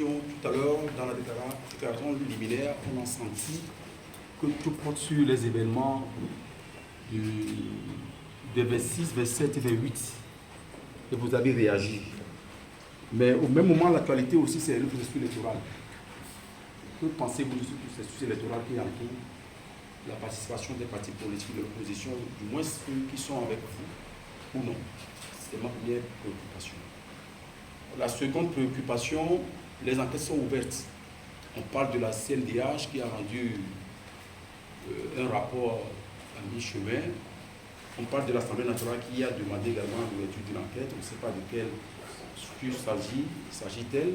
préoccupation. Tout à l'heure, dans la déclaration liminaire, on a senti que tout porte sur les événements de 26, 27 et 28. Et vous avez réagi. Mais au même moment, l'actualité aussi, c'est le processus électoral. Que pensez-vous de ce processus électoral qui entoure la participation des partis politiques de l'opposition, du moins ceux qui sont avec vous, ou non? C'est ma première préoccupation. La seconde préoccupation, les enquêtes sont ouvertes. On parle de la CNDH qui a rendu un rapport à mi-chemin. On parle de l'Assemblée nationale qui a demandé également l'ouverture d'une enquête. On ne sait pas de quelle structure s'agit-elle.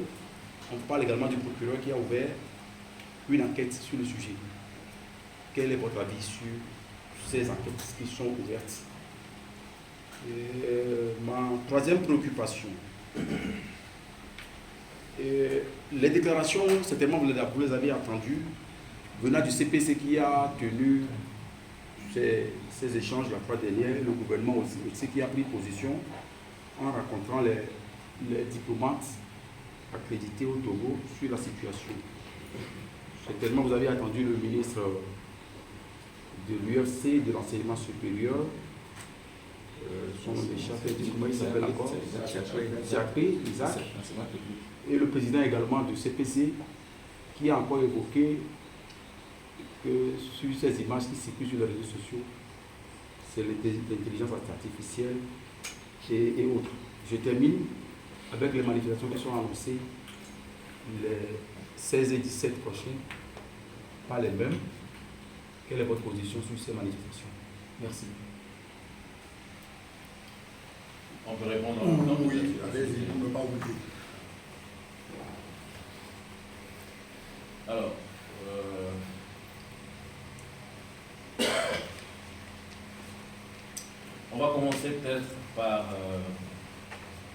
On parle également du procureur qui a ouvert une enquête sur le sujet. Quel est votre avis sur ces enquêtes qui sont ouvertes? Ma troisième préoccupation, les déclarations, certainement vous les avez entendues, venant du CPC qui a tenu ces échanges la fois dernière, le gouvernement aussi qui a pris position en rencontrant les diplomates accrédités au Togo sur la situation. Certainement vous avez entendu le ministre de l'UFC, de l'enseignement supérieur, son nom d'échappe, comment il s'appelle encore? Diacré, Isaac, et le président également du CPC qui a encore évoqué que sur ces images qui circulent sur les réseaux sociaux, c'est l'intelligence artificielle et autres. Je termine avec les manifestations qui sont annoncées les 16 et 17 prochains, pas les mêmes. Quelle est votre position sur ces manifestations? Merci. On peut répondre oui, allez-y, pour ne pas oublier. Alors, on va commencer peut-être par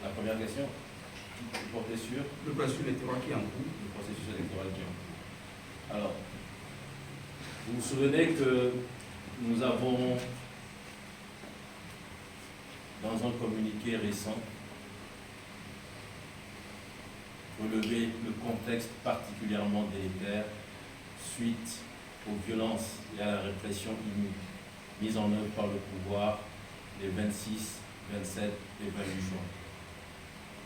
la première question qui portait sur le processus électoral qui est en cours. Le processus électoral qui est en cours. Alors, vous vous souvenez que nous avons, dans un communiqué récent, relevé le contexte particulièrement délétère suite aux violences et à la répression inouïe mise en œuvre par le pouvoir les 26, 27 et 28 juin.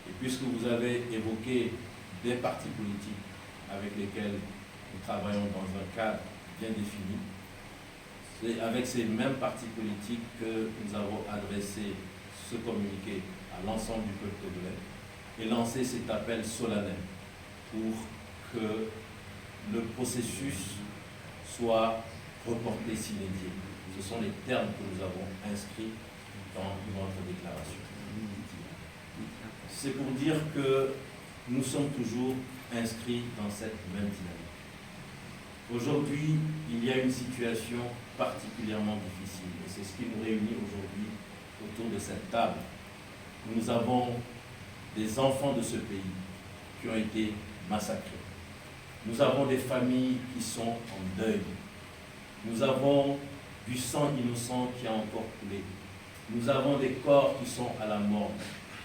Et puisque vous avez évoqué des partis politiques avec lesquels nous travaillons dans un cadre bien défini, c'est avec ces mêmes partis politiques que nous avons adressé ce communiqué à l'ensemble du peuple togolais et lancé cet appel solennel pour que le processus soit reporté sine die. Ce sont les termes que nous avons inscrits dans notre déclaration. C'est pour dire que nous sommes toujours inscrits dans cette même dynamique. Aujourd'hui, il y a une situation particulièrement difficile et c'est ce qui nous réunit aujourd'hui autour de cette table. Nous avons des enfants de ce pays qui ont été massacrés. Nous avons des familles qui sont en deuil. Nous avons du sang innocent qui a encore coulé. Nous avons des corps qui sont à la mort.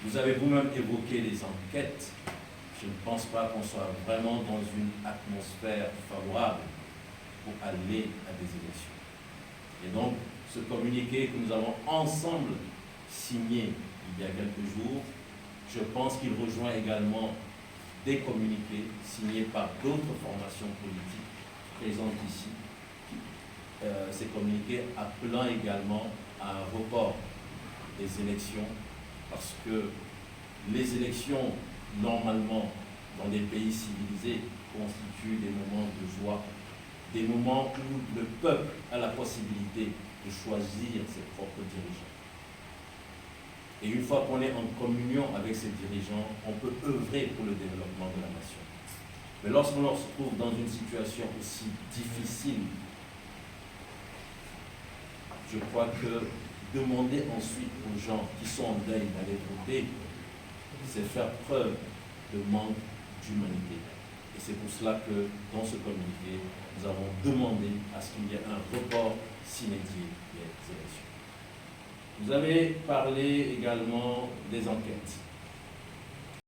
Vous avez vous-même évoqué les enquêtes. Je ne pense pas qu'on soit vraiment dans une atmosphère favorable pour aller à des élections. Et donc, ce communiqué que nous avons ensemble signé il y a quelques jours, je pense qu'il rejoint également des communiqués signés par d'autres formations politiques présentes ici. Ces communiqués appelant également à un report des élections parce que les élections, normalement, dans des pays civilisés, constituent des moments de joie, des moments où le peuple a la possibilité de choisir ses propres dirigeants. Et une fois qu'on est en communion avec ces dirigeants, on peut œuvrer pour le développement de la nation. Mais lorsqu'on se trouve dans une situation aussi difficile, je crois que demander ensuite aux gens qui sont en deuil d'aller voter, c'est faire preuve de manque d'humanité. Et c'est pour cela que dans ce communiqué, nous avons demandé à ce qu'il y ait un report sine die des élections. Vous avez parlé également des enquêtes.